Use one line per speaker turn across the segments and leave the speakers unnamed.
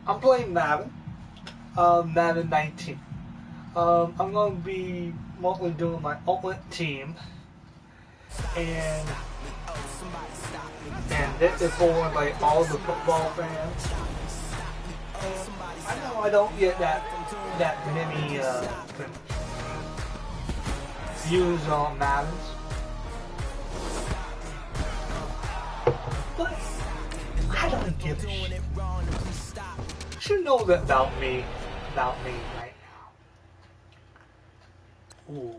I'm playing Madden, Madden 19. I'm going to be mostly doing my ultimate team, and this is for like all the football fans. I know I don't get that many views on Maddens, but I don't give a shit. You know that about me right now. Ooh.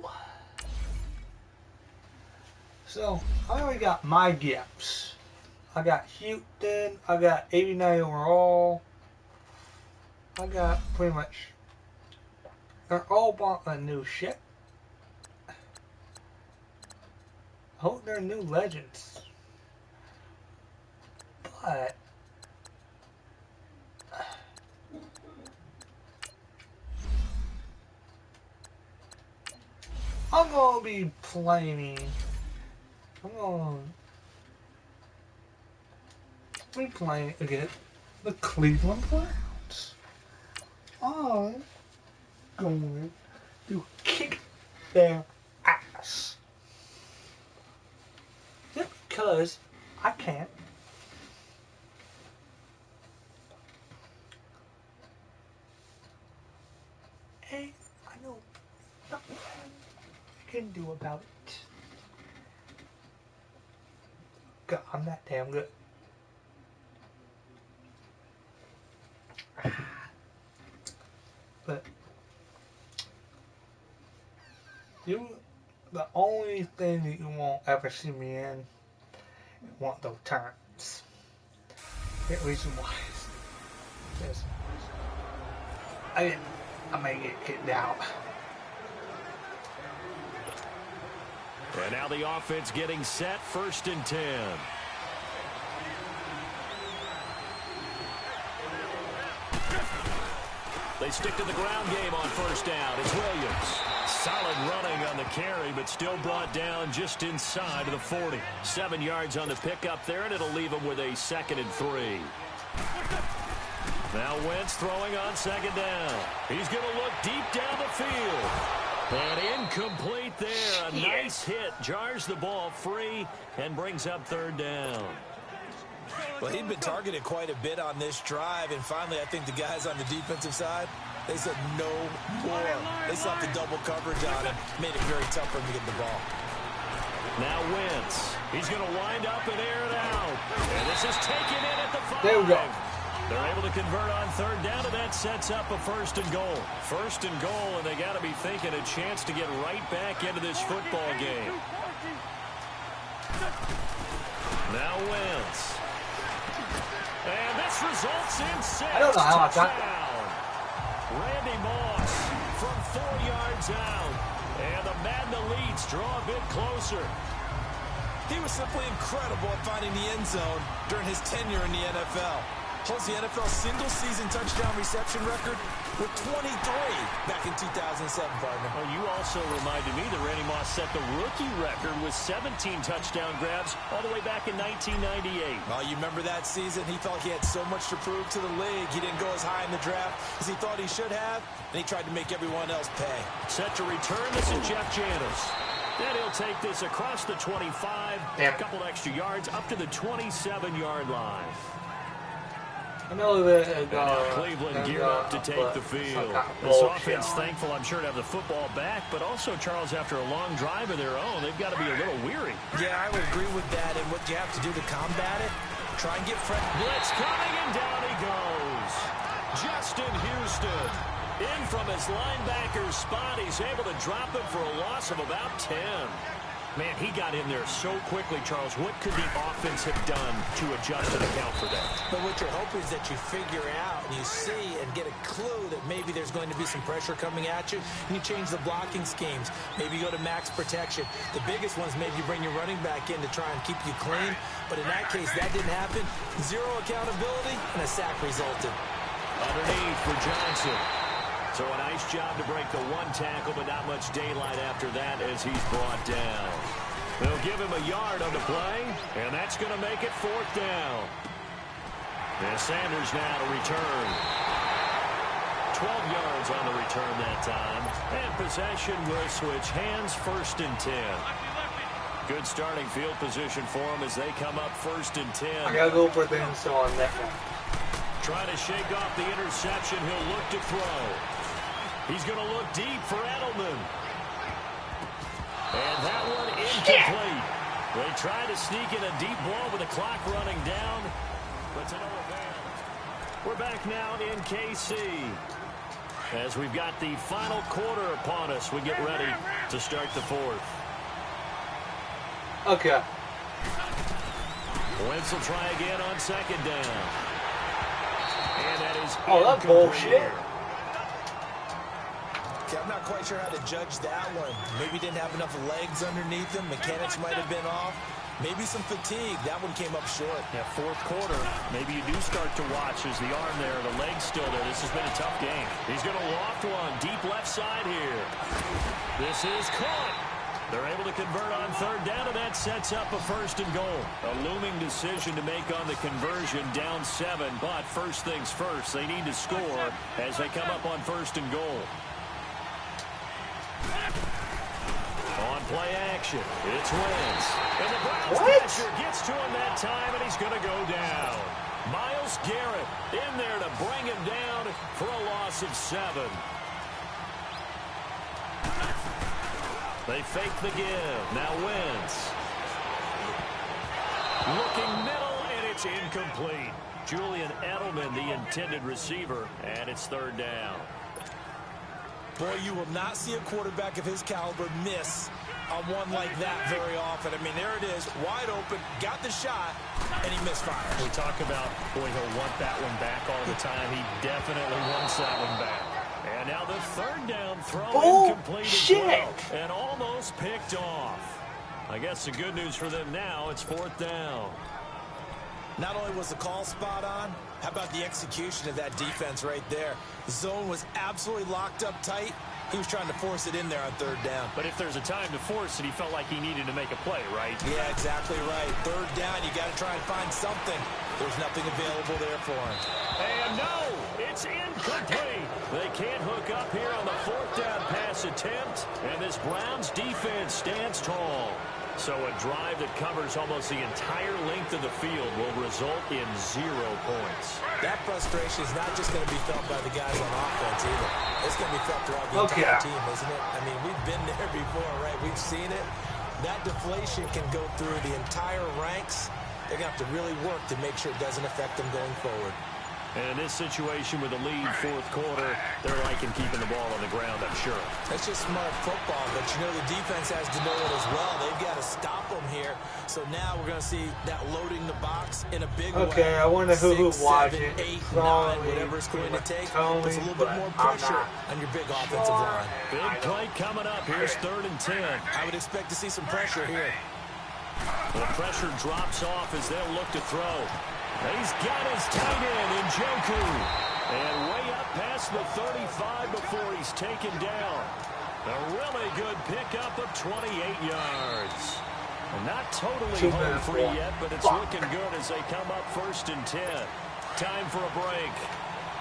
So I already got my gifts. I got Houston. I got 89 overall. I got pretty much. They're all bought a new shit. I hope they're new legends. But I'm gonna be playing. I'm gonna be playing against the Cleveland Browns. I'm going to kick their ass. Just because I can. And I know nothing I can do about it. God, I'm that damn good. But the only thing that you won't ever see me in is one of those turns. The reason why is I may get kicked out.
And now the offense getting set, 1st and 10. They stick to the ground game on 1st down. It's Williams. Solid running on the carry, but still brought down just inside of the 40. 7 yards on the pickup there, and it'll leave him with a 2nd and 3. Now Wentz throwing on 2nd down. He's going to look deep down the field. And incomplete there. A nice hit. Jars the ball free and brings up 3rd down.
Well, he'd been targeted quite a bit on this drive, and finally I think the guys on the defensive side, they said no more. They slapped the double coverage on him, made it very tough for him to get the ball.
Now Wentz. He's going to wind up and air it out. And this is taken in at the 5.
There we go.
They're able to convert on 3rd down, and that sets up a 1st and goal. 1st and goal, and they got to be thinking a chance to get right back into this football game. Now Wentz. And this results in 6.
I don't know how I got that.
Randy Moss from 4 yards out. And the Madden Elites draw a bit closer.
He was simply incredible at finding the end zone during his tenure in the NFL. Holds the NFL single-season touchdown reception record with 23 back in 2007, partner.
Well, you also reminded me that Randy Moss set the rookie record with 17 touchdown grabs all the way back in 1998.
Well, you remember that season? He felt he had so much to prove to the league. He didn't go as high in the draft as he thought he should have, and he tried to make everyone else pay.
Set to return, this is Jeff Janis. Then he'll take this across the 25, a couple extra yards up to the 27-yard line.
I know that
Cleveland geared up to take the field. This offense thankful, I'm sure, to have the football back, but also, Charles, after a long drive of their own, they've got to be a little weary.
Yeah, I would agree with that, and what you have to do to combat it, try and get fresh.
Blitz coming, and down he goes. Justin Houston. In from his linebacker's spot, he's able to drop him for a loss of about 10. Man, he got in there so quickly, Charles. What could the offense have done to adjust and account for that?
But what you're hoping is that you figure out and you see and get a clue that maybe there's going to be some pressure coming at you, and you change the blocking schemes. Maybe you go to max protection. The biggest one's maybe you bring your running back in to try and keep you clean. But in that case, that didn't happen. Zero accountability, and a sack resulted.
Underneath for Johnson. So a nice job to break the 1 tackle, but not much daylight after that as he's brought down. They'll give him a yard on the play, and that's going to make it 4th down. And Sanders now to return. 12 yards on the return that time. And possession will switch hands, 1st and 10. Good starting field position for them as they come up 1st and 10.
I gotta go for the inside on that one.
Trying to shake off the interception. He'll look to throw. He's going to look deep for Edelman. And that one incomplete. They try to sneak in a deep ball with the clock running down. But to no avail. We're back now in KC. As we've got the final quarter upon us, we get ready to start the 4th.
Okay.
Wentz will try again on 2nd down. And that is
that's bullshit.
Okay, I'm not quite sure how to judge that one. Maybe didn't have enough legs underneath him. Mechanics might have been off. Maybe some fatigue. That one came up short.
Yeah, 4th quarter. Maybe you do start to watch as the arm there, the leg's still there. This has been a tough game. He's going to loft one deep left side here. This is caught. They're able to convert on 3rd down, and that sets up a 1st and goal. A looming decision to make on the conversion, down 7. But first things first, they need to score as they come up on 1st and goal. On play action, it's Wentz. And the Browns pressure gets to him that time, and he's going to go down. Myles Garrett in there to bring him down for a loss of 7. They fake the give. Now Wentz. Looking middle, and it's incomplete. Julian Edelman, the intended receiver, and it's 3rd down.
Boy, you will not see a quarterback of his caliber miss on one like that very often. I mean, there it is, wide open, got the shot, and he misfires.
We talk about, boy, he'll want that one back all the time. He definitely wants that one back. And now the 3rd down throw incomplete as well. And almost picked off. I guess the good news for them now, it's 4th down.
Not only was the call spot on, how about the execution of that defense right there? The zone was absolutely locked up tight. He was trying to force it in there on 3rd down.
But if there's a time to force it, he felt like he needed to make a play, right?
Yeah, exactly right. 3rd down, you got to try and find something. There's nothing available there for him.
And no, it's incomplete. They can't hook up here on the 4th down pass attempt. And this Browns defense stands tall. So a drive that covers almost the entire length of the field will result in 0 points.
That frustration is not just going to be felt by the guys on offense either. It's going to be felt throughout the entire team, isn't it? I mean, we've been there before, right? We've seen it. That deflation can go through the entire ranks. They're going to have to really work to make sure it doesn't affect them going forward.
And in this situation with the lead 4th quarter, they're liking keeping the ball on the ground, I'm sure.
That's just smart football, but you know the defense has to know it as well. They've got to stop them here. So now we're going to see that loading the box in a big way.
Okay, I wonder who's watching.
6, 7, 8, 9, whatever it's going to take. Puts a little bit more pressure on your big offensive line.
Big play coming up. Here's 3rd and 10.
I would expect to see some pressure here.
The pressure drops off as they'll look to throw. He's got his tight end in Njoku. And way up past the 35 before he's taken down. A really good pickup of 28 yards. Not totally home free yet, but it's looking good as they come up 1st and 10. Time for a break.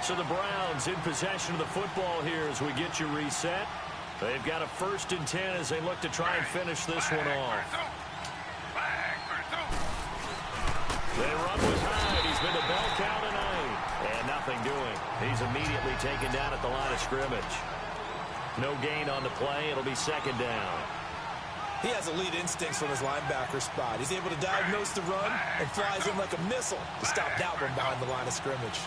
So the Browns in possession of the football here as we get you reset. They've got a 1st and 10 as they look to try and finish this one off. They run with Hyde. He's been a bell cow tonight. And nothing doing. He's immediately taken down at the line of scrimmage. No gain on the play. It'll be 2nd down.
He has elite instincts from his linebacker spot. He's able to diagnose the run and flies in like a missile to stop that one behind the line of scrimmage.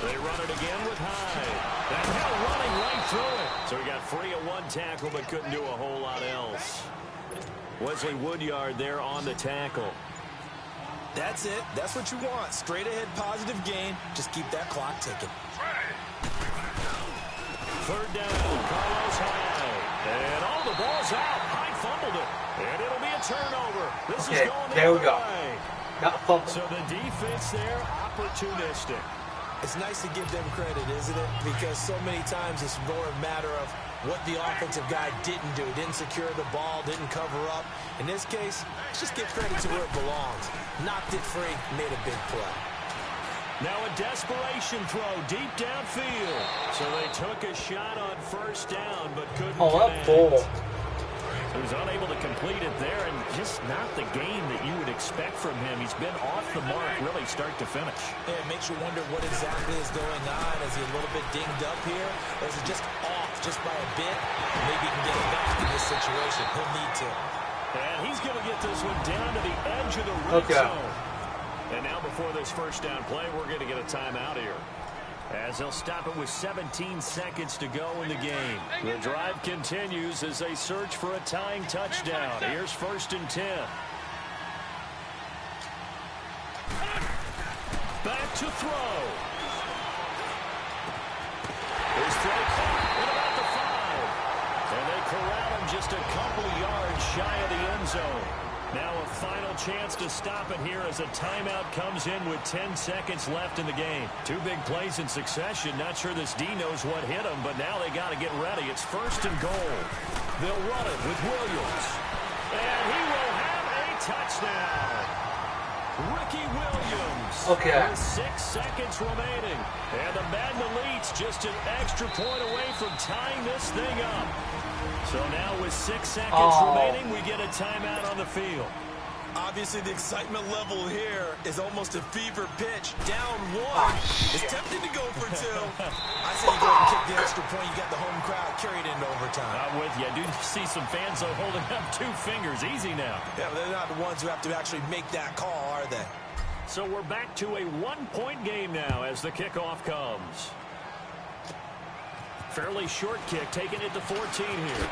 They run it again with Hyde. That hell running right through it. So he got free of 1 tackle but couldn't do a whole lot else. Wesley Woodyard there on the tackle.
That's it. That's what you want. Straight ahead positive gain. Just keep that clock ticking.
3rd down. Carlos Hyde. And all the ball's out. Hyde fumbled it. And it'll be a turnover. This is going the other way.
Got fumbled.
So the defense there, opportunistic.
It's nice to give them credit, isn't it? Because so many times it's more a matter of what the offensive guy didn't do. Didn't secure the ball, didn't cover up. In this case, let's just give credit to where it belongs. Knocked it free, made a big play.
Now a desperation throw deep downfield. So they took a shot on first down, but couldn't connect.
Ball.
He was unable to complete it there, and just not the game that you would expect from him. He's been off the mark really start to finish.
Yeah, it makes you wonder what exactly is going on. Is he a little bit dinged up here, or is it just off just by a bit? Maybe he can get it back in this situation. He'll need to.
And he's going to get this one down to the edge of the red zone. And now before this first down play, we're going to get a timeout here, as they'll stop it with 17 seconds to go in the game. The drive continues as they search for a tying touchdown. Here's 1st and 10. Back to throw. His throw caught at about the 5. And they corral him just a couple yards shy of the end zone. Now a final chance to stop it here as a timeout comes in with 10 seconds left in the game. 2 big plays in succession. Not sure this D knows what hit him, but now they got to get ready. It's 1st and goal. They'll run it with Williams. And he will have a touchdown. Ricky Williams. With 6 seconds remaining. And the Madden Elites just an extra point away from tying this thing up. So now with 6 seconds remaining, we get a timeout on the field.
Obviously, the excitement level here is almost a fever pitch. Down 1. It's tempting to go for 2. I say you go ahead and kick the extra point. You got the home crowd carried into overtime.
I'm with you. I do see some fans, though, holding up 2 fingers. Easy now.
Yeah, but they're not the ones who have to actually make that call, are they?
So we're back to a 1-point game now as the kickoff comes. Fairly short kick, taking it to 14 here.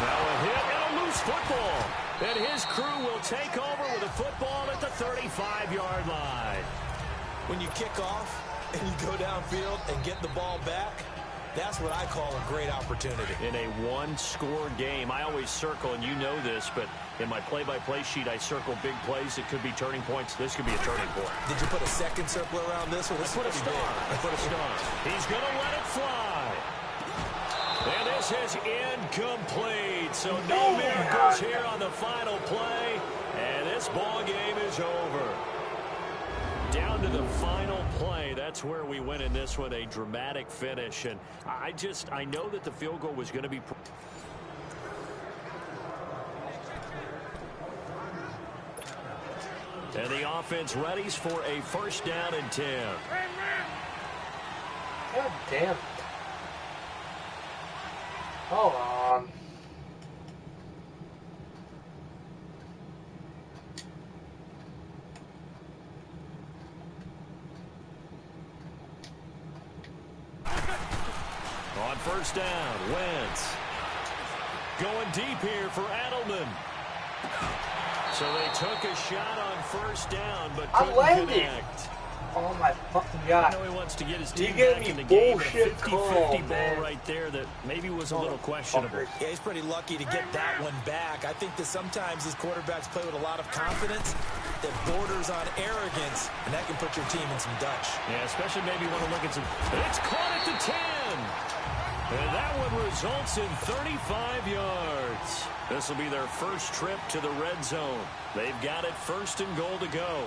Now a hit and a loose football. And his crew will take over with a football at the 35-yard line.
When you kick off and you go downfield and get the ball back, that's what I call a great opportunity.
In a 1-score game, I always circle, and you know this, but in my play-by-play sheet, I circle big plays that could be turning points. This could be a turning point.
Did you put a second circle around this one?
I put a star. I put a star. He's going to let it fly. And this is incomplete. So no miracles here on the final play. And this ball game is over. Down to the final play. That's where we win in this one. A dramatic finish. And I know that the field goal was going to be... And the offense readies for a 1st down and 10.
God damn. Hold on.
On 1st down, Wentz. Going deep here for Edelman. So they took a shot on 1st down, but couldn't connect.
Oh my fucking God.
I know he wants to get his team
You
back in the
game.
A 50-50 ball right there that maybe was a little questionable.
Yeah, he's pretty lucky to get that one back. I think that sometimes these quarterbacks play with a lot of confidence that borders on arrogance, and that can put your team in some Dutch.
Yeah, especially maybe want to look at some... It's caught at the 10! And that one results in 35 yards. This will be their first trip to the red zone. They've got it 1st and goal to go.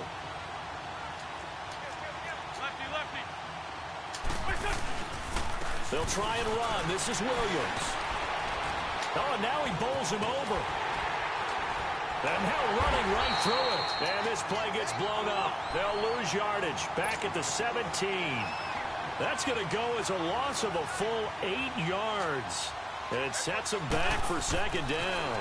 They'll try and run. This is Williams. Oh, and now he bowls him over. And now running right through it. And this play gets blown up. They'll lose yardage. Back at the 17. That's going to go as a loss of a full 8 yards. And it sets him back for 2nd down.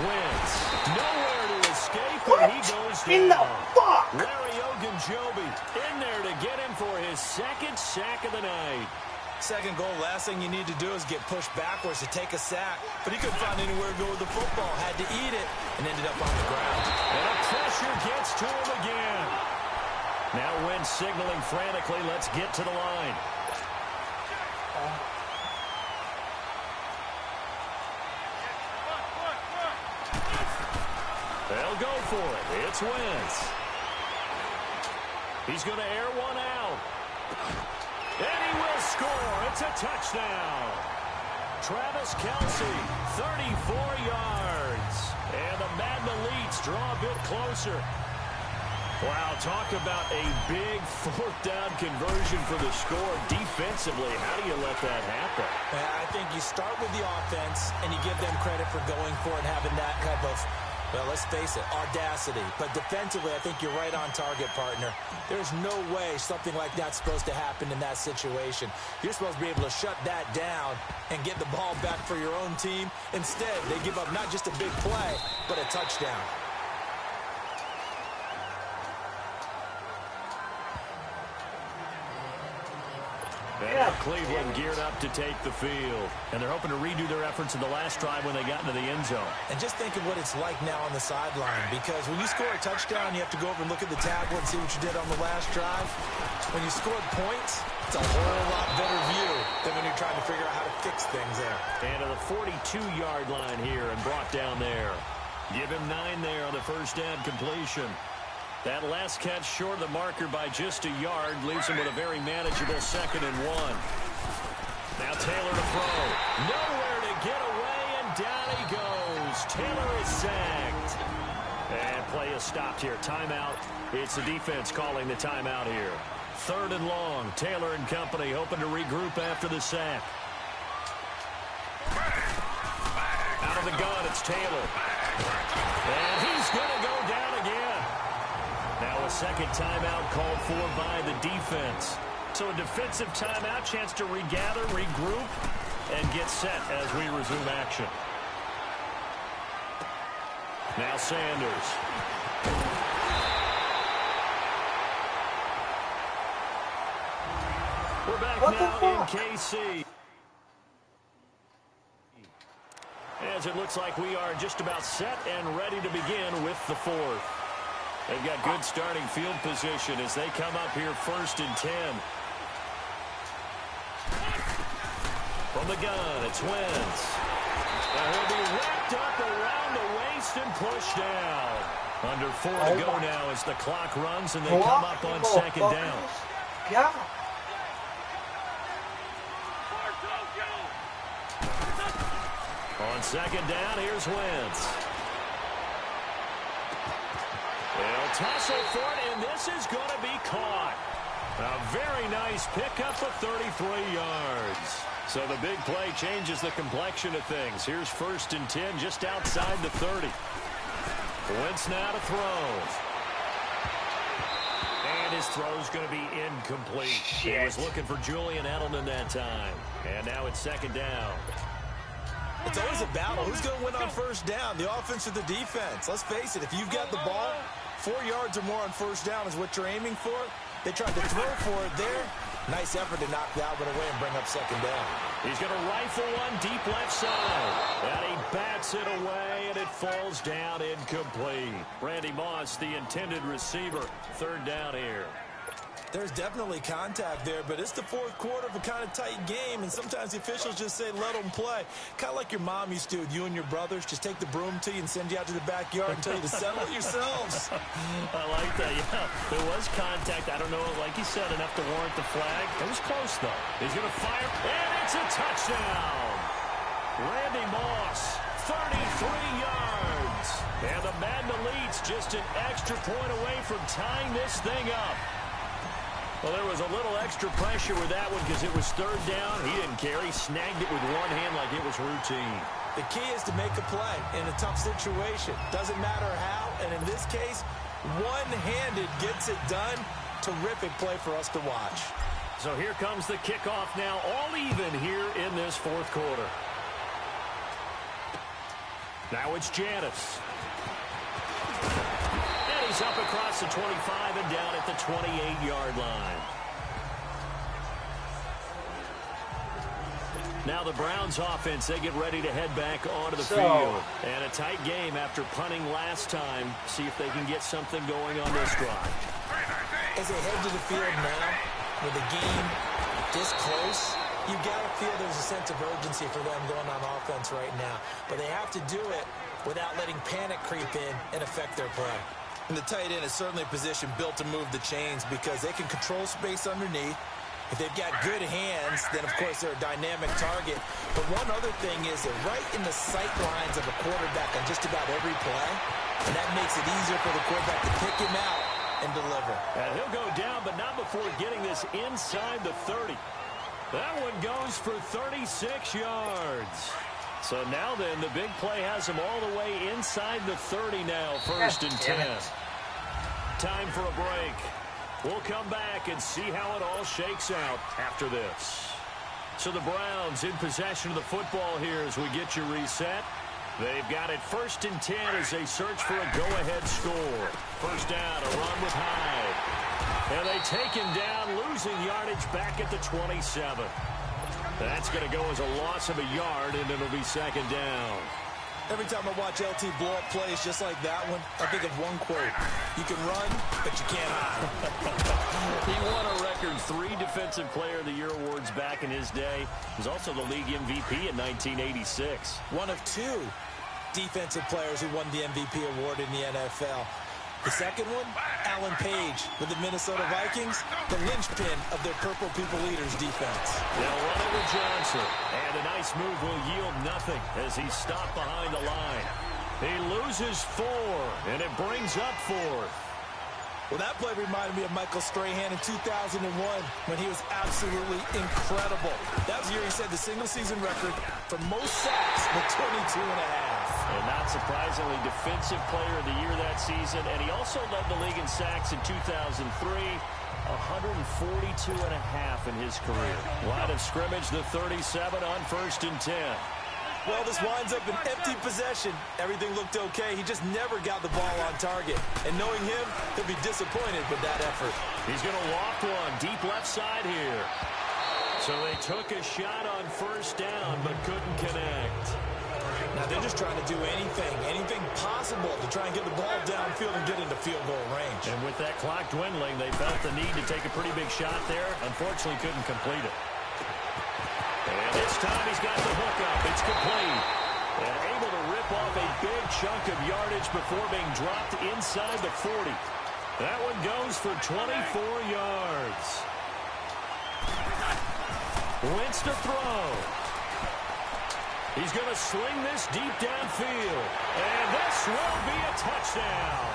Wentz. Nowhere to escape, and he goes down.
In the fuck?
Larry Ogunjobi in there to get him for his 2nd sack of the night.
2nd goal, last thing you need to do is get pushed backwards to take a sack. But he couldn't find anywhere to go with the football. Had to eat it and ended up on the ground.
And a pressure gets to him again. Now Wentz signaling frantically, let's get to the line. They'll go for it. It's Wentz. He's going to air one out. And he will score. It's a touchdown. Travis Kelce, 34 yards. And the Madden Elites draw a bit closer. Wow, talk about a big fourth down conversion for the score. Defensively, how do you let that happen?
I think you start with the offense, and you give them credit for going for it and having that type of, well, let's face it, audacity. But defensively, I think you're right on target, partner. There's no way something like that's supposed to happen in that situation. You're supposed to be able to shut that down and get the ball back for your own team. Instead, they give up not just a big play, but a touchdown.
Yeah, Cleveland geared up to take the field. And they're hoping to redo their efforts in the last drive when they got into the end zone.
And just think of what it's like now on the sideline. Because when you score a touchdown, you have to go over and look at the tablet and see what you did on the last drive. When you scored points, it's a whole lot better view than when you're trying to figure out how to fix things there.
And to the 42-yard line here and brought down there. Give him 9 there on the first down completion. That last catch short of the marker by just a yard leaves him with a very manageable 2nd and 1. Now Taylor to throw. Nowhere to get away, and down he goes. Taylor is sacked. And play is stopped here. Timeout. It's the defense calling the timeout here. 3rd and long. Taylor and company hoping to regroup after the sack. Out of the gun, it's Taylor. And he's going to go down again. Now a second timeout called for by the defense. So a defensive timeout, chance to regather, regroup, and get set as we resume action. Now Sanders. We're back now in KC. As it looks like we are just about set and ready to begin with the 4th. They've got good starting field position as they come up here 1st and 10. From the gun, it's Wentz. And he'll be wrapped up around the waist and pushed down. Under 4 to go now as the clock runs and they come up on 2nd down.
Yeah.
On 2nd down, here's Wentz. They'll tussle for it, and this is going to be caught. A very nice pickup of 33 yards. So the big play changes the complexion of things. Here's 1st and 10 just outside the 30. Wentz now to throw. And his throw's going to be incomplete. He was looking for Julian Edelman that time. And now it's 2nd down.
It's always a battle. Who's going to win on 1st down, the offense or the defense? Let's face it, if you've got the ball, 4 yards or more on 1st down is what you're aiming for. They tried to throw for it there. Nice effort to knock that one away and bring up 2nd down.
He's going to rifle one deep left side. And he bats it away, and it falls down incomplete. Randy Moss, the intended receiver. 3rd down here.
There's definitely contact there, but it's the 4th quarter of a kind of tight game, and sometimes the officials just say, let them play. Kind of like your mom used to with you and your brothers. Just take the broom to you and send you out to the backyard and tell you to settle it yourselves.
I like that, yeah. There was contact. I don't know, like you said, enough to warrant the flag. It was close, though. He's going to fire, and it's a touchdown. Randy Moss, 33 yards. And the Madden Elites just an extra point away from tying this thing up. Well, there was a little extra pressure with that one because it was 3rd down. He didn't care. He snagged it with one hand like it was routine.
The key is to make a play in a tough situation. Doesn't matter how, and in this case, one-handed gets it done. Terrific play for us to watch.
So here comes the kickoff now, all even here in this 4th quarter. Now it's Janice. He's up across the 25 and down at the 28-yard line. Now the Browns offense, they get ready to head back onto the field. And a tight game after punting last time. See if they can get something going on this drive.
As they head to the field now, with the game this close, you've got to feel there's a sense of urgency for them going on offense right now. But they have to do it without letting panic creep in and affect their play. And the tight end is certainly a position built to move the chains because they can control space underneath. If they've got good hands, then, of course, they're a dynamic target. But one other thing is they're right in the sight lines of a quarterback on just about every play, and that makes it easier for the quarterback to pick him out and deliver.
And he'll go down, but not before getting this inside the 30. That one goes for 36 yards. So now then, the big play has him all the way inside the 30 now, 1st and 10. Time for a break. We'll come back and see how it all shakes out after this. So the Browns in possession of the football here as we get you reset. They've got it 1st and 10 as they search for a go-ahead score. First down, a run with Hyde. And they take him down, losing yardage back at the 27. That's going to go as a loss of a yard, and it'll be 2nd down.
Every time I watch LT blow up plays just like that one, I think of one quote. You can run, but you can't hide.
He won a record 3 Defensive Player of the Year awards back in his day. He was also the league MVP in 1986.
One of 2 defensive players who won the MVP award in the NFL. The second one, Alan Page with the Minnesota Vikings, the linchpin of their Purple People Eaters defense.
They'll run it with Johnson, and a nice move will yield nothing as he's stopped behind the line. He loses 4, and it brings up 4th.
Well, that play reminded me of Michael Strahan in 2001 when he was absolutely incredible. That was the year he set the single-season record for most sacks with 22 and a half.
And not surprisingly, Defensive Player of the Year that season, and he also led the league in sacks in 2003, 142 and a half in his career. Line of scrimmage, the 37 on 1st and 10.
Well, this winds up an empty possession. Everything looked okay. He just never got the ball on target. And knowing him, he'll be disappointed with that effort.
He's going to loft one deep left side here. So they took a shot on 1st down, but couldn't connect.
Now they're just trying to do anything possible to try and get the ball downfield and get into field goal range.
And with that clock dwindling, they felt the need to take a pretty big shot there. Unfortunately, couldn't complete it. And this time he's got the hook up. It's complete. And able to rip off a big chunk of yardage before being dropped inside the 40. That one goes for 24 yards. Wentz to throw. He's going to sling this deep downfield. And this will be a touchdown.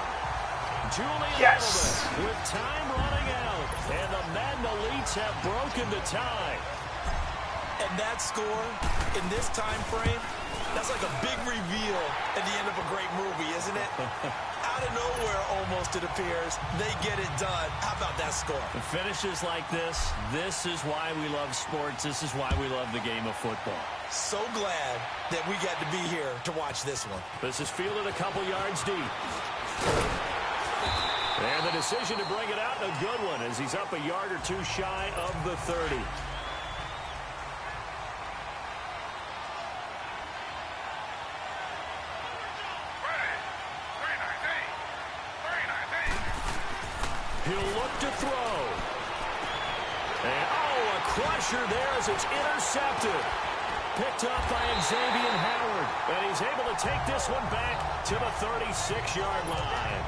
Julian Edelman with time running out. And the Madden Elites have broken the tie.
And that score in this time frame, that's like a big reveal at the end of a great movie, isn't it? Out of nowhere, almost, it appears. They get it done. How about that score?
The finishes like this is why we love sports. This is why we love the game of football.
So glad that we got to be here to watch this one.
This is fielded a couple yards deep. And the decision to bring it out, a good one, as he's up a yard or 2 shy of the 30. He'll look to throw. And, a crusher there as it's intercepted. Picked up by Xavier Howard. And he's able to take this one back to the 36-yard line.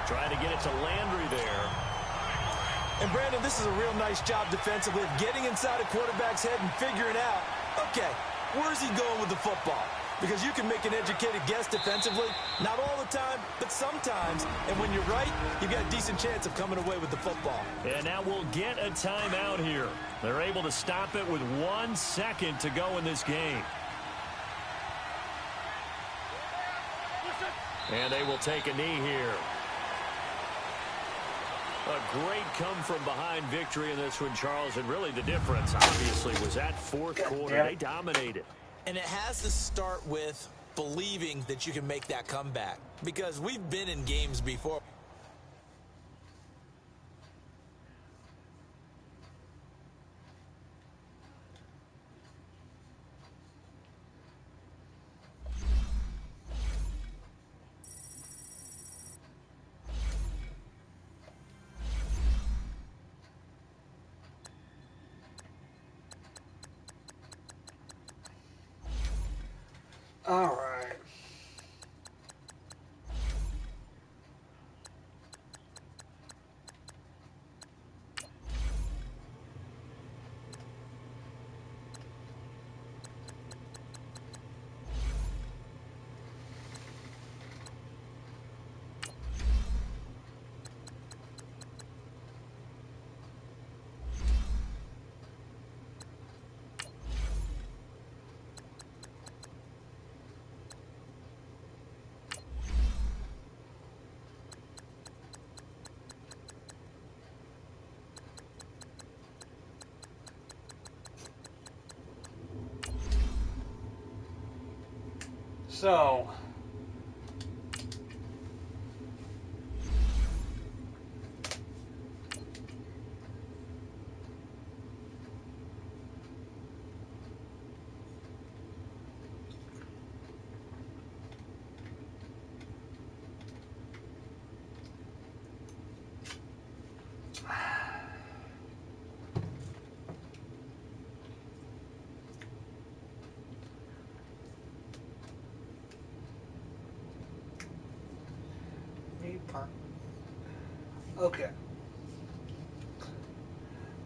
Trying to get it to Landry there.
And, Brandon, this is a real nice job defensively of getting inside a quarterback's head and figuring out, okay, where's he going with the football? Because you can make an educated guess defensively, not all the time, but sometimes. And when you're right, you've got a decent chance of coming away with the football.
And now we'll get a timeout here. They're able to stop it with 1 second to go in this game. And they will take a knee here. A great come-from-behind victory in this one, Charles. And really the difference, obviously, was that 4th quarter. They dominated.
And it has to start with believing that you can make that comeback. Because we've been in games before.
All right. So, okay.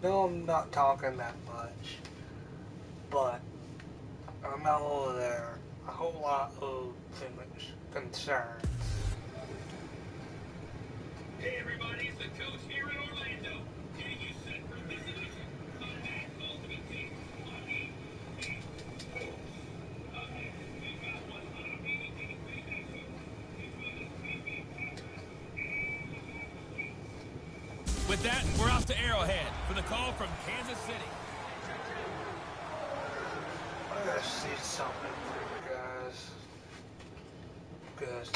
No, I'm not talking that much, but I know there are a whole lot of concerns.
Hey everybody, it's the coach here in Orlando. Getting you set for this edition of that ultimate team on EA Sports. Up next, we've got one on a BET playback show, as well as pregame podcast and live tweets.
With that, we're off to Arrowhead for the call from Kansas City.
I gotta see something for you guys, because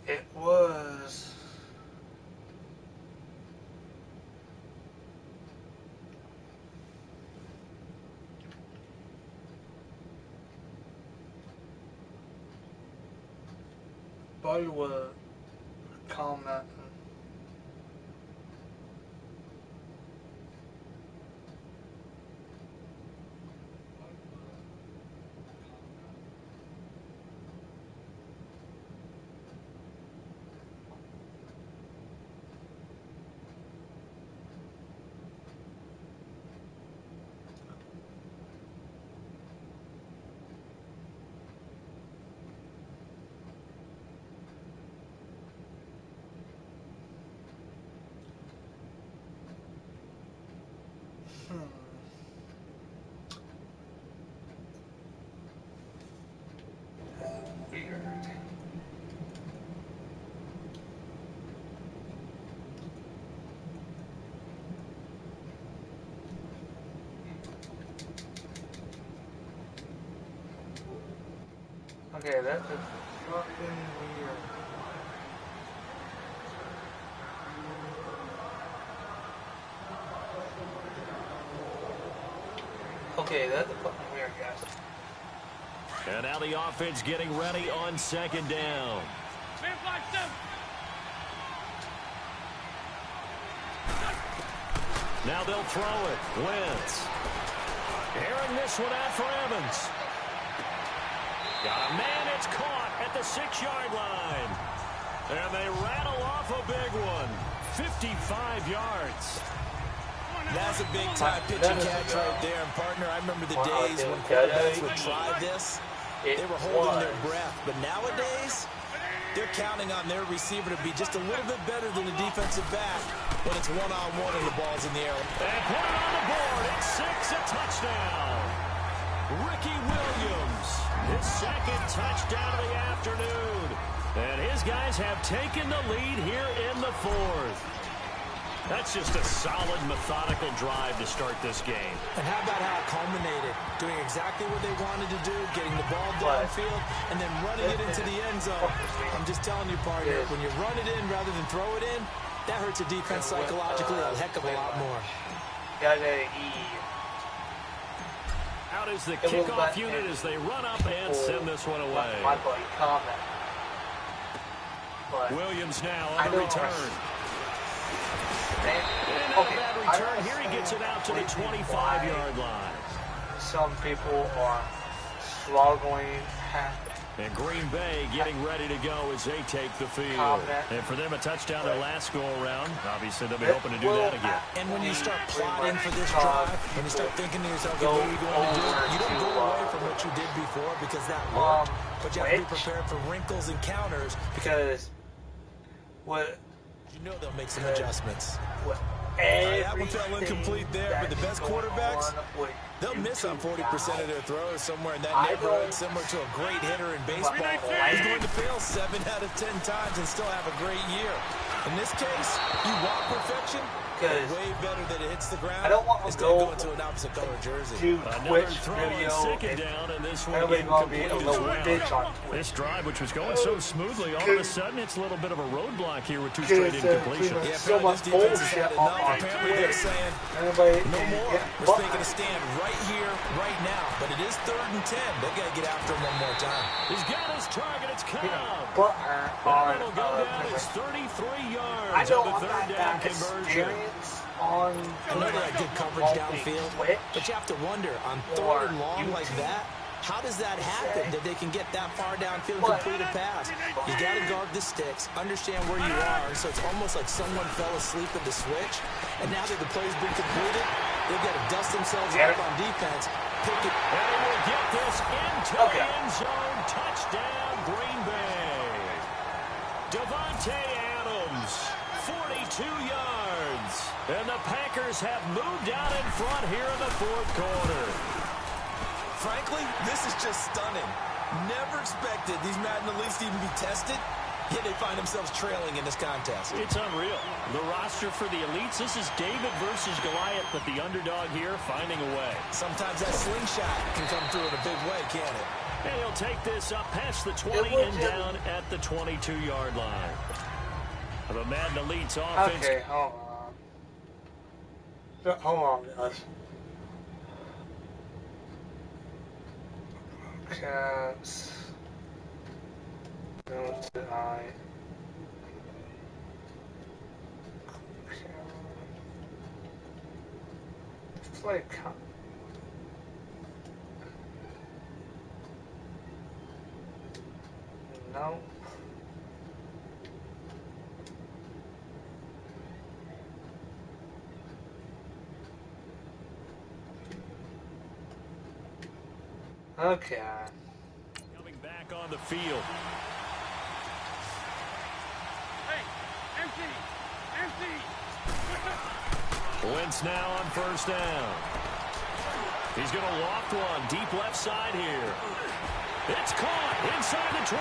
it was Buddy was commenting. Weird. Okay, that is fucking weird. Okay, that's fucking weird, guys.
And now the offense getting ready on second down. Now they'll throw it. Wentz. Airing this one out for Evans. Got a man, it's caught at the 6-yard line. And they rattle off a big one. 55 yards.
That's a big-time pitch and catch right there. And, partner, I remember the days when quarterbacks would try this. They were holding their breath. But nowadays, they're counting on their receiver to be just a little bit better than the defensive back when it's one-on-one and the ball's in the air.
And put it on the board. It's 6, a touchdown. Ricky Williams, his second touchdown of the afternoon. And his guys have taken the lead here in the 4th. That's just a solid, methodical drive to start this game.
And how about how it culminated? Doing exactly what they wanted to do, getting the ball downfield, and then running it into the end zone. I'm just telling you, partner, when you run it in rather than throw it in, that hurts a defense psychologically a heck of a lot more.
Out is the kickoff unit as they run up and send this one away. Williams now on the return. And out of that return, here he gets it out to the 25-yard line.
Some people are struggling.
And Green Bay getting ready to go as they take the field. And for them, a touchdown their last go-around. Obviously, they'll be hoping to do that again.
And when you start plotting for this drive, when you start thinking to yourself, what are you going to do? You don't go away from what you did before because that worked. But you have to be prepared for wrinkles and counters
because
you know they'll make some adjustments.
That
one fell incomplete there, but the best quarterbacks, they'll miss on 40% of their throws somewhere in that neighborhood, similar to a great hitter in baseball. He's going to fail 7 out of 10 times and still have a great year. In this case, you want perfection,
Because
way better that it hits the ground.
I don't want to
instead of
go
going to an opposite color jersey.
to
Another
Twitch
throw
video
and second
and
down, and this one
everybody gonna be a
incomplete as
little
well.
bitch on Twitch.
This drive, which was going so smoothly, all of a sudden it's a little bit of a roadblock here with 2 straight incompletions.
Yeah,
so much bullshit on
apparently they're saying
everybody
no more.
get
We're making a stand right here, right now. But it is 3rd and 10. They've got to get after him one more time.
He's got his target. It's Cobb.
That
will go down. It's 33 yards.
I don't
on the
want
3rd
that
down conversion.
experience on.
I know they had good coverage downfield, but you have to wonder on 3rd and long like that. How does that happen that they can get that far downfield and complete a pass? You got to guard the sticks, understand where you are, so it's almost like someone fell asleep at the switch, and now that the play's been completed, they've got to dust themselves up on defense, pick it.
And he will get this into the end zone. Touchdown, Green Bay. Devontae Adams, 42 yards. And the Packers have moved out in front here in the 4th quarter.
Frankly, this is just stunning. Never expected these Madden elites to even be tested, yet they find themselves trailing in this contest.
It's unreal. The roster for the elites, this is David versus Goliath, but the underdog here finding a way.
Sometimes that slingshot can come through in a big way, can't it?
And he'll take this up past the 20 and down at the 22-yard line. The Madden elites offense.
Okay, hold on. Hold on, guys. Cats. Don't I? Play no. Okay.
Coming back on the field.
Hey, empty! Empty!
Wentz now on 1st down. He's going to loft one deep left side here. It's caught inside the 25.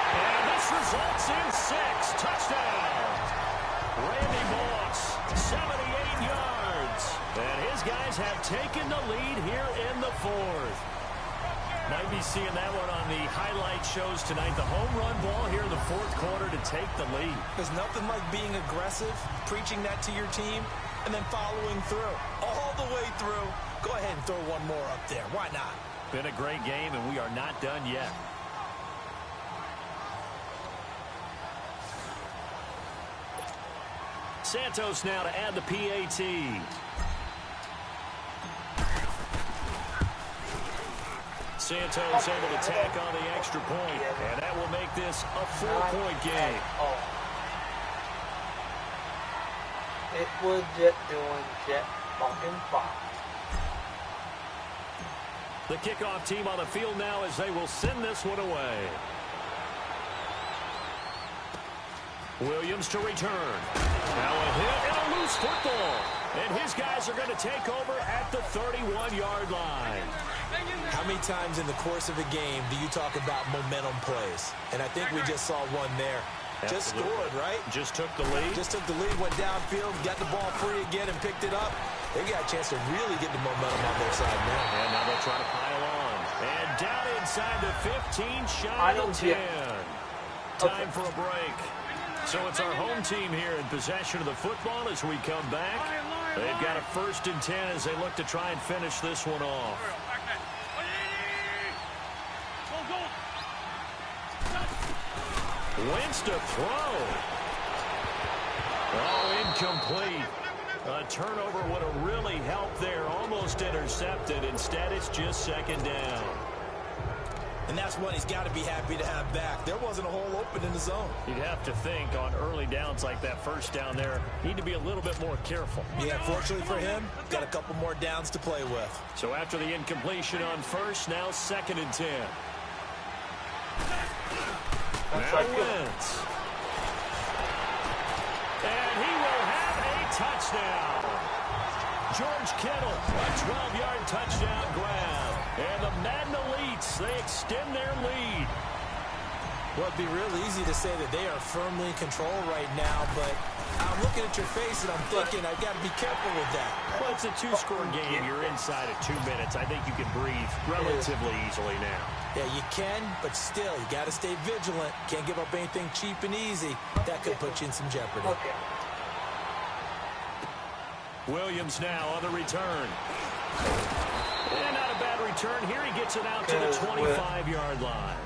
And this results in 6. Touchdown. Randy Moss, 78 yards. And his guys have taken the lead here in the 4th. Might be seeing that one on the highlight shows tonight. The home run ball here in the 4th quarter to take the lead.
There's nothing like being aggressive, preaching that to your team, and then following through. All the way through. Go ahead and throw one more up there. Why not?
Been a great game, and we are not done yet. Santos now to add the PAT. Santos able to tack on the extra point, and that will make this a 4-point game.
It was just doing jet fucking fine.
The kickoff team on the field now as they will send this one away. Williams to return. Now a hit and a loose football. And his guys are going to take over at the 31-yard line.
How many times in the course of a game do you talk about momentum plays? And I think we just saw one there. Just scored, right?
Just took the lead.
Just took the lead, went downfield, got the ball free again, and picked it up. They got a chance to really get the momentum on their side now.
And now they'll try to pile on. And down inside the 15, shy of 10. Time for a break. So it's our home team here in possession of the football as we come back. They've got a 1st and 10 as they look to try and finish this one off. Wentz to throw. Oh, incomplete. A turnover would have really helped there. Almost intercepted. Instead, it's just 2nd down.
And that's one he's got to be happy to have back. There wasn't a hole open in the zone.
You'd have to think on early downs like that 1st down there, need to be a little bit more careful.
Yeah, fortunately for him, got a couple more downs to play with.
So after the incompletion on 1st, now 2nd and 10. Now Wentz. And he will have a touchdown. George Kittle, a 12-yard touchdown grab. And the Madden elites, they extend their lead.
Well, it'd be real easy to say that they are firmly in control right now, but I'm looking at your face and I'm thinking I've got to be careful with that.
Well, it's a two-score game. You're inside of 2 minutes. I think you can breathe relatively easily now.
Yeah, you can, but still, you got to stay vigilant. Can't give up anything cheap and easy. That could put you in some jeopardy.
Okay.
Williams now on the return. And not a bad return here. He gets it out to the 25-yard line.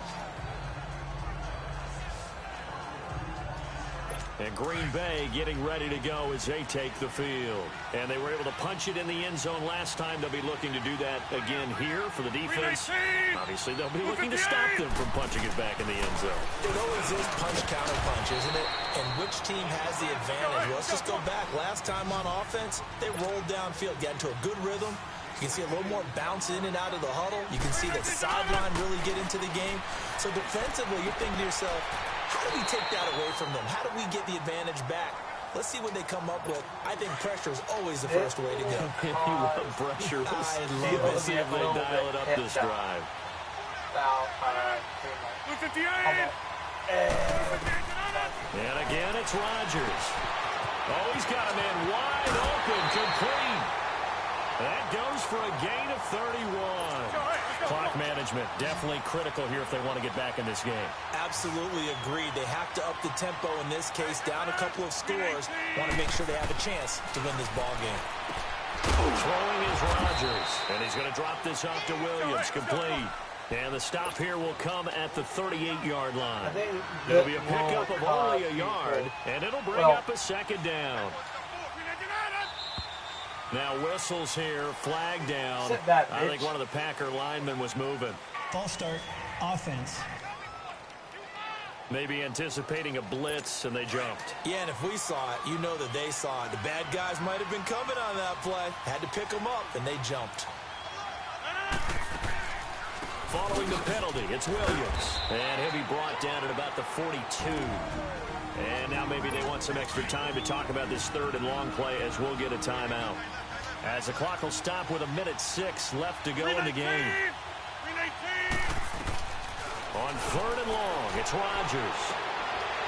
And Green Bay getting ready to go as they take the field. And they were able to punch it in the end zone last time. They'll be looking to do that again here for the defense. Obviously, they'll be looking to stop them from punching it back in the end zone.
It always is punch-counter-punch, isn't it? And which team has the advantage? Well, let's just go back. Last time on offense, they rolled downfield, got into a good rhythm. You can see a little more bounce in and out of the huddle. You can see the sideline really get into the game. So defensively, you're thinking to yourself, how do we take that away from them? How do we get the advantage back? Let's see what they come up with. I think pressure is always the first way to go.
You love pressure. Let's see if they dial it up this drive. And again, it's Rodgers. Oh, he's got a man wide open, complete. That goes for a gain of 31. Clock management, definitely critical here if they want to get back in this game.
Absolutely agreed. They have to up the tempo in this case, down a couple of scores. Want to make sure they have a chance to win this ball game.
Throwing is Rodgers, and he's going to drop this off to Williams, complete. And the stop here will come at the 38-yard line. It'll be a pickup of only a yard, and it'll bring up a second down. Now whistles here, flag down. I think one of the Packer linemen was moving.
False start, offense.
Maybe anticipating a blitz, and they jumped.
Yeah, and if we saw it, you know that they saw it. The bad guys might have been coming on that play. Had to pick them up, and they jumped.
Following the penalty, it's Williams. And he'll be brought down at about the 42. And now maybe they want some extra time to talk about this third and long play as we'll get a timeout. As the clock will stop with 1:06 left to go in the game. On third and long, it's Rodgers.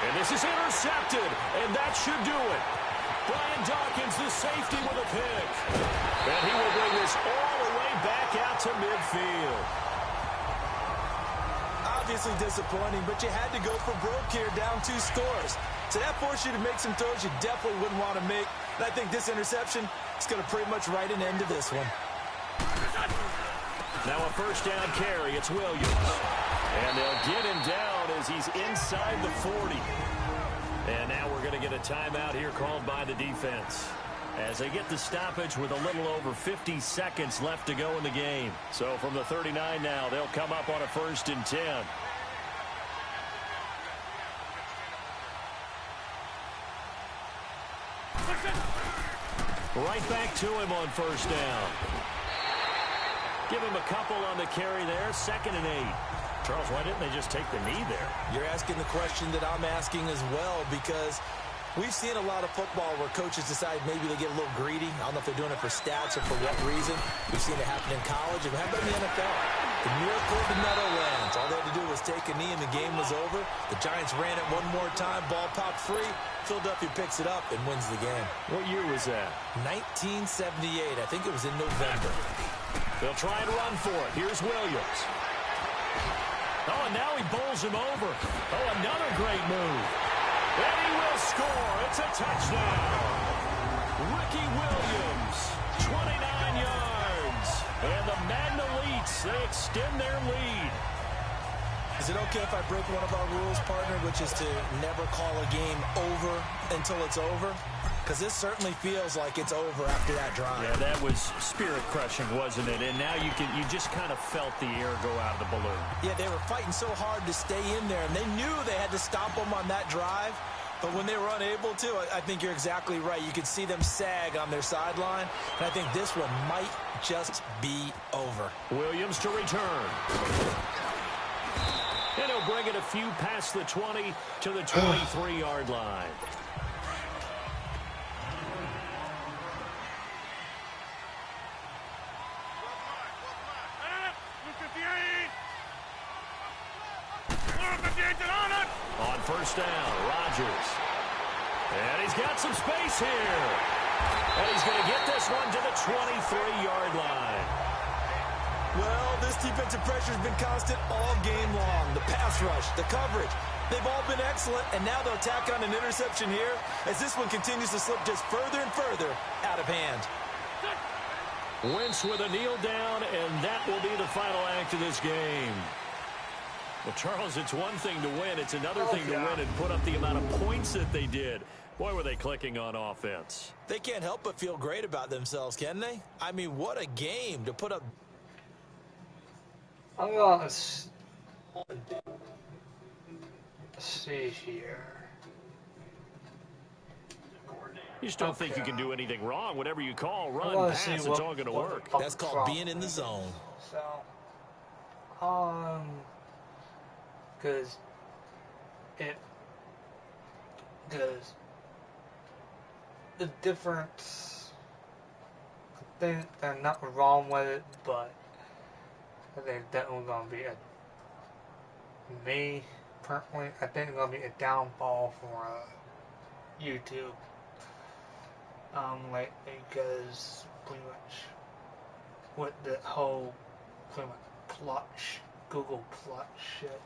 And this is intercepted, and that should do it. Brian Dawkins, the safety, with a pick. And he will bring this all the way back out to midfield.
Obviously disappointing, but you had to go for broke here, down 2 scores. So that forced you to make some throws you definitely wouldn't want to make. And I think this interception is going to pretty much write an end to this one.
Now a first down carry, it's Williams. And they'll get him down as he's inside the 40. And now we're going to get a timeout here called by the defense, as they get the stoppage with a little over 50 seconds left to go in the game. So from the 39 now, they'll come up on a 1st and 10. Right back to him on first down. Give him a couple on the carry there, 2nd and 8. Charles, why didn't they just take the knee there?
You're asking the question that I'm asking as well, because we've seen a lot of football where coaches decide maybe they get a little greedy. I don't know if they're doing it for stats or for what reason. We've seen it happen in college. And how about in the NFL? The miracle of the Meadowlands. All they had to do was take a knee and the game was over. The Giants ran it one more time. Ball popped free. Philadelphia picks it up and wins the game.
What year was that?
1978. I think it was in November.
They'll try and run for it. Here's Williams. Oh, and now he bowls him over. Oh, another great move. And he will score. It's a touchdown. Ricky Williams, 29 yards. And the Madden Elites, they extend their lead.
Is it okay if I break one of our rules, partner, which is to never call a game over until it's over? Because this certainly feels like it's over after that drive.
Yeah, that was spirit-crushing, wasn't it? And now you just kind of felt the air go out of the balloon.
Yeah, they were fighting so hard to stay in there, and they knew they had to stop them on that drive. But when they were unable to, I think you're exactly right. You could see them sag on their sideline, and I think this one might just be over.
Williams to return. And he'll bring it a few past the 20 to the 23-yard line. first down. Rodgers. And he's got some space here. And he's going to get this one to the 23-yard line.
Well, this defensive pressure has been constant all game long. The pass rush, the coverage, they've all been excellent, and now they'll tack on an interception here as this one continues to slip just further and further out of hand.
Wentz with a kneel down, and that will be the final act of this game. Well, Charles, it's one thing to win. It's another thing to win and put up the amount of points that they did. Boy, were they clicking on offense.
They can't help but feel great about themselves, can they? I mean, what a game to put up.
I'm going to see here.
You just don't think you can do anything wrong. Whatever you call, run, pass, it's all going to work.
That's called being in the zone.
So, because the difference, I think there's nothing wrong with it, but I think definitely going to be me personally, I think it's going to be a downfall for YouTube. Lately, because pretty much with the whole pretty much Google Plus shit.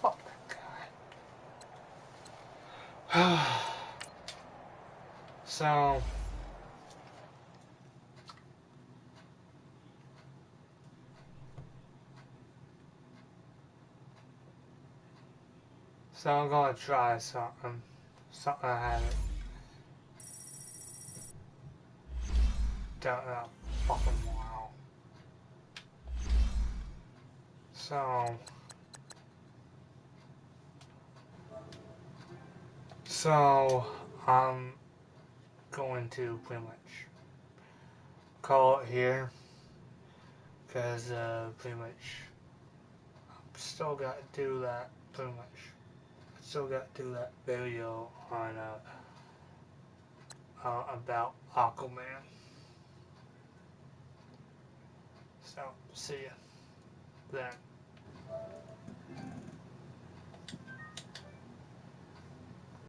Fuck that guy. So I'm gonna try something I haven't done in a fucking while. So I'm going to pretty much call it here, because pretty much I've still got to do that pretty much. Still got to do that video on about Aquaman. So see ya then.